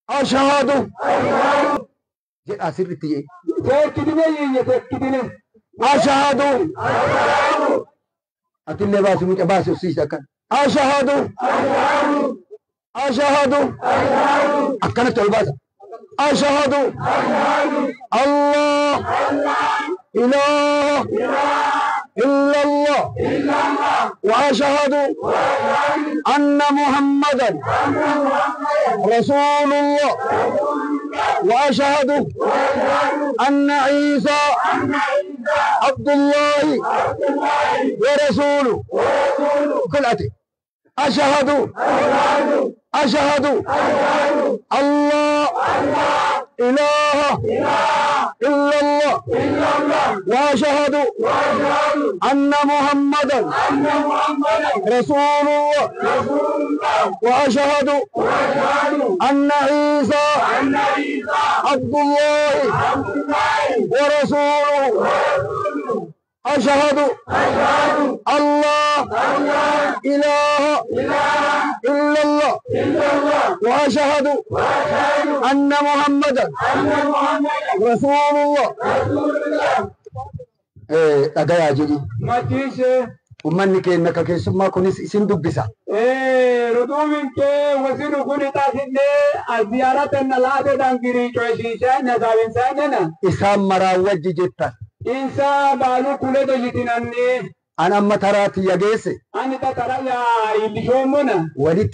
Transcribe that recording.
أشهد جد أسير تيجي أشهد أتلي باسي مجا باسي وسيسا كان أشهد أكنت الباسا أشهد الله إله إلا الله وأشهد أن محمدا رسول الله وأشهد أن عيسى عبد الله ورسوله كل أتي أشهد الله إله إلا الله وأشهد أن محمدا رسول الله وأشهد أن عيسى عبد الله ورسوله أشهد الله إله إلا الله وأشهد أن محمدا رسول الله أجا جدي ومن كأنك كيسمع كونس سندوب بسا ردومك وزير كل تاسين الزيارة النلادة دانكري كويشيشة نزابين ساننا إسام مراوج جتا إنسان بالو كله تجتناني أنا متراتي يا جيسي أنا ترى يا اللي شو منا ولد